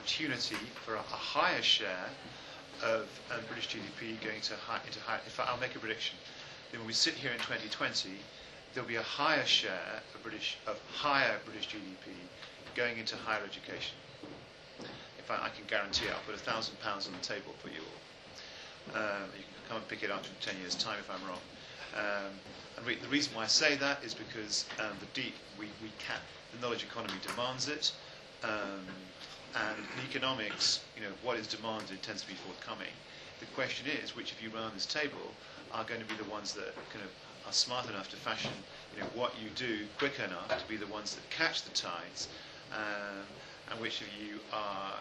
opportunity for a higher share of British GDP going into higher. In fact, I'll make a prediction. Then when we sit here in 2020, there'll be a higher share of higher British GDP going into higher education. In fact, I can guarantee I'll put £1,000 on the table for you all. You can come and pick it up in 10 years' time if I'm wrong. And the reason why I say that is because the knowledge economy demands it, and in economics, what is demanded tends to be forthcoming. The question is, which of you around this table are going to be the ones that are smart enough to fashion what you do quick enough to be the ones that catch the tides, and which of you are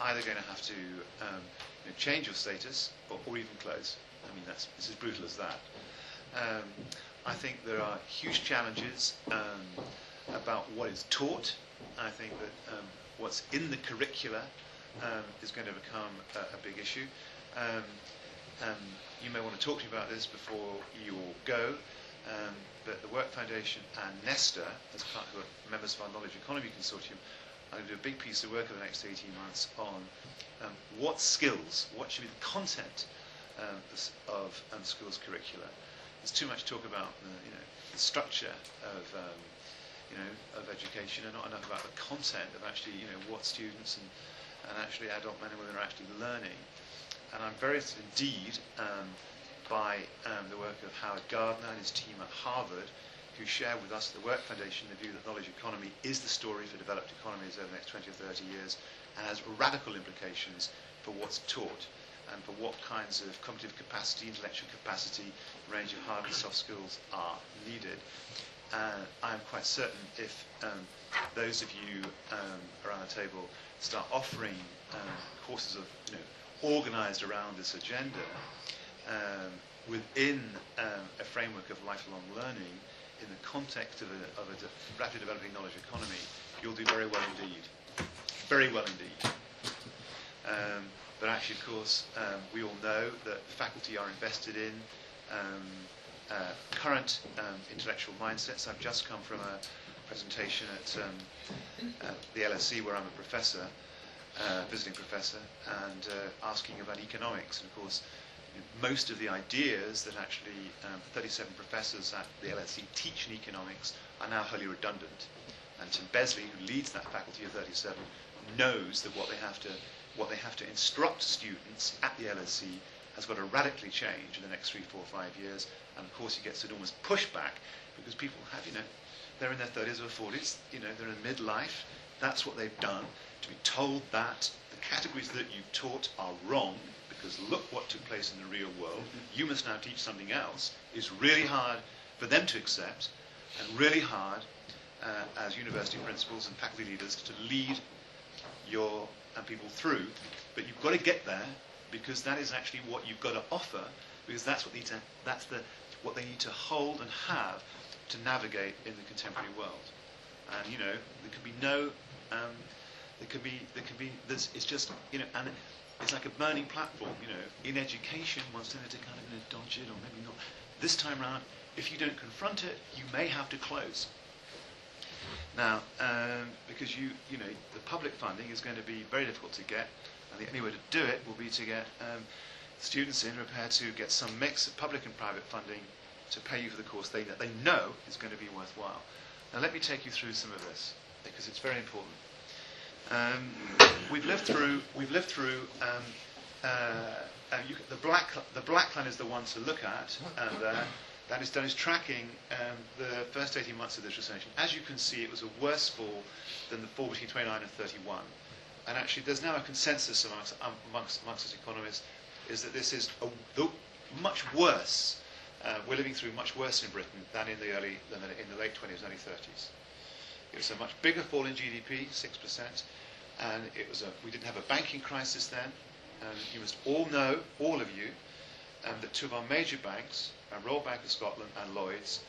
either going to have to change your status or even close. I mean, it's as brutal as that. I think there are huge challenges about what is taught. I think that what's in the curricula is going to become a big issue. You may want to talk to me about this before you all go, but the Work Foundation and Nesta, as part of members of our Knowledge Economy Consortium, are going to do a big piece of work over the next 18 months on what skills, what should be the content of schools' curricula. There's too much talk about the structure of education, and not enough about the content of actually what students and actually adult men and women are actually learning. And I'm very interested indeed by the work of Howard Gardner and his team at Harvard, who share with us, the Work Foundation, the view that knowledge economy is the story for developed economies over the next 20 or 30 years, and has radical implications for what's taught and for what kinds of cognitive capacity, intellectual capacity, range of hard and soft skills are needed. I'm quite certain if those of you around the table start offering courses of organised around this agenda within a framework of lifelong learning in the context of a rapidly developing knowledge economy, you'll do very well indeed. Very well indeed. But actually, of course, we all know that faculty are invested in current intellectual mindsets. I've just come from a presentation at the LSE where I'm a professor, visiting professor, and asking about economics. And of course, most of the ideas that actually 37 professors at the LSE teach in economics are now wholly redundant. And Tim Besley, who leads that faculty of 37, knows that what they have to instruct students at the LSE has got to radically change in the next 3, 4, 5 years. And of course, he gets enormous pushback because people have, they're in their 30s or 40s, they're in midlife. That's what they've done. To be told that the categories that you've taught are wrong because look what took place in the real world, you must now teach something else, is really hard for them to accept, and really hard as university principals and faculty leaders to lead your people through. But you've got to get there because that is actually what you've got to offer, because that's what they need to hold and have to navigate in the contemporary world. And there could be no it's just and it's like a burning platform. In education, one's tended to kind of dodge it or maybe not. This time round, if you don't confront it, you may have to close. Now, because the public funding is going to be very difficult to get, and the only way to do it will be to get students in prepared to get some mix of public and private funding to pay you for the course they know is going to be worthwhile. Now, let me take you through some of this because it's very important. We've lived through. The black line is the one to look at, and that is tracking the first 18 months of this recession. As you can see, it was a worse fall than the fall between 29 and 31. And actually, there's now a consensus amongst us economists is that this is much worse. We're living through much worse in Britain than in the late 20s, early 30s. It was a much bigger fall in GDP, 6%, and we didn't have a banking crisis then. You must all know, all of you, that two of our major banks, Royal Bank of Scotland and Lloyds,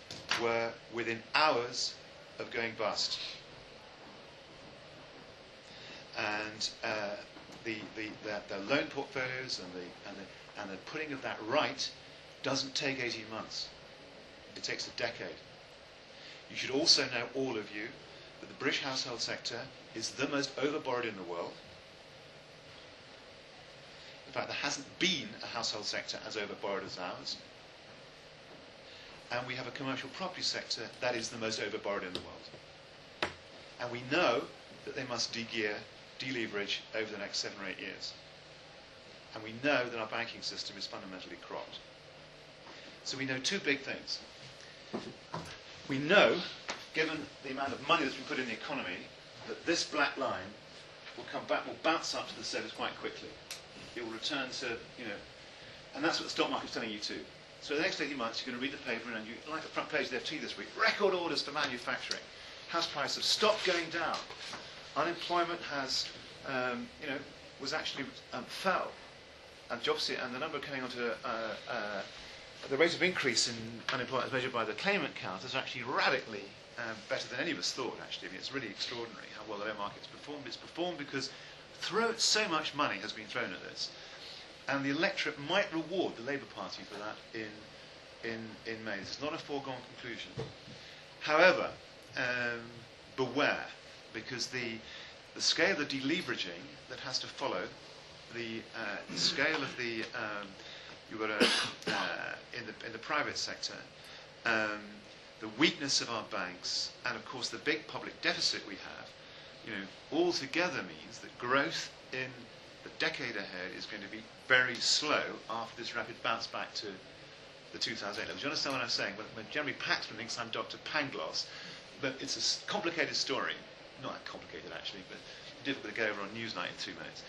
were within hours of going bust. And the loan portfolios and the putting of that right doesn't take 18 months. It takes a decade. You should also know, all of you, that the British household sector is the most overborrowed in the world. In fact, there hasn't been a household sector as overborrowed as ours. And we have a commercial property sector that is the most overborrowed in the world. And we know that they must de-gear, deleverage over the next 7 or 8 years. And we know that our banking system is fundamentally cropped. So we know two big things. We know, given the amount of money that's been put in the economy, that this black line will come back, will bounce up to the surface quite quickly. It will return to, and that's what the stock market's telling you too. So the next 18 months, you're going to read the paper, and you, like the front page of the FT this week, record orders for manufacturing. House prices have stopped going down. Unemployment has, was actually fell, and jobs, and the number coming onto the rate of increase in unemployment as measured by the claimant count is actually radically better than any of us thought. Actually, I mean, it's really extraordinary how well the labour market's performed. It's performed because so much money has been thrown at this. And the electorate might reward the Labour Party for that in May. This is not a foregone conclusion. However, beware, because the scale of the deleveraging that has to follow, the scale of the in the private sector, the weakness of our banks, and of course the big public deficit we have, all together means that growth in the decade ahead is going to be very slow after this rapid bounce back to the 2008 levels. Do you understand what I'm saying? When Jeremy Paxman thinks I'm Dr. Pangloss, but it's a complicated story. Not that complicated, actually, but difficult to go over on Newsnight in 2 minutes.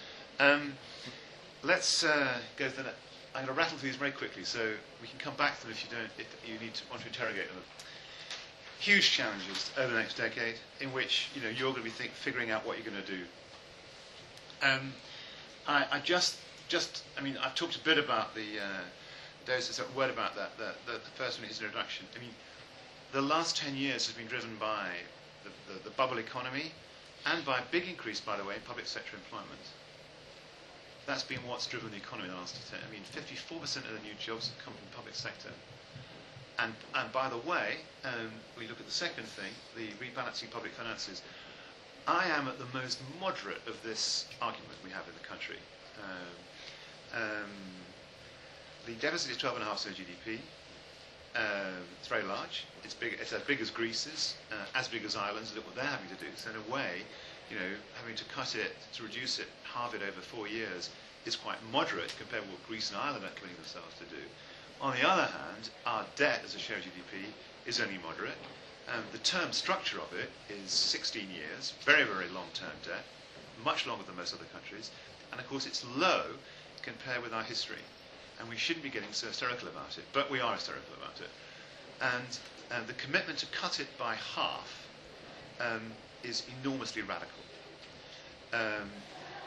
Let's go through that. I'm going to rattle through these very quickly, so we can come back to them if you want to interrogate them. Huge challenges over the next decade, in which you're going to be figuring out what you're going to do. I've talked a bit about a word about that, the first one in his introduction. I mean, the last 10 years has been driven by the bubble economy and by a big increase, by the way, in public sector employment. That's been what's driven the economy in the last 10. I mean, 54% of the new jobs have come from the public sector. And by the way, we look at the second thing, the rebalancing public finances. I am at the most moderate of this argument we have in the country. The deficit is 12.5% GDP. It's very large. It's big. It's as big as Greece's, as big as Ireland's. Look what they're having to do. So in a way, having to cut it, to reduce it, halve it over 4 years is quite moderate compared with what Greece and Ireland are committing themselves to do. On the other hand, our debt as a share of GDP is only moderate. The term structure of it is 16 years, very, very long-term debt, much longer than most other countries. And of course, it's low compared with our history. And we shouldn't be getting so hysterical about it, but we are hysterical about it. And the commitment to cut it by half is enormously radical.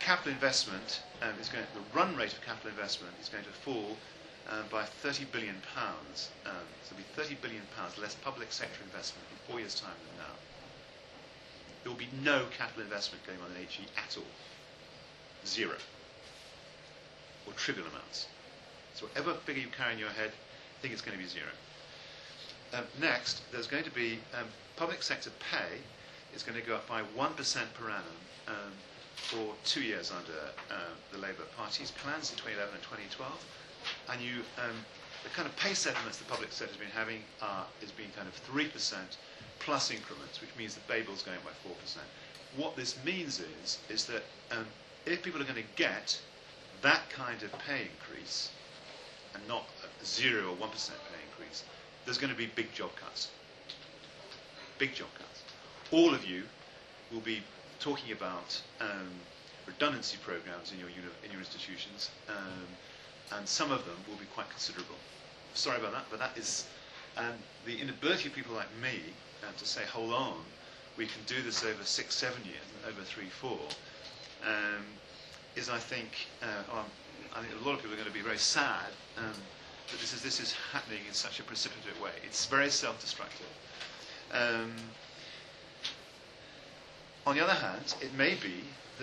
Capital investment the run rate of capital investment is going to fall by £30 billion. So there'll be £30 billion less public sector investment in 4 years' time than now. There will be no capital investment going on in HE at all. Zero. Or trivial amounts. So whatever figure you carry in your head, I think it's going to be zero. Next, there's going to be public sector pay is going to go up by 1% per annum for 2 years under the Labour Party's plans in 2011 and 2012. And the kind of pay settlements the public sector has been having is being kind of 3% plus increments, which means the Babel's going by 4%. What this means is that if people are going to get that kind of pay increase, and not a 0 or 1% pay increase, there's going to be big job cuts. Big job cuts. All of you will be talking about redundancy programs in your institutions, and some of them will be quite considerable. Sorry about that, but that is the inability of people like me to say, hold on, we can do this over 6, 7 years, and over 3, 4, is I think a lot of people are going to be very sad that this is happening in such a precipitate way. It's very self-destructive. On the other hand, it may be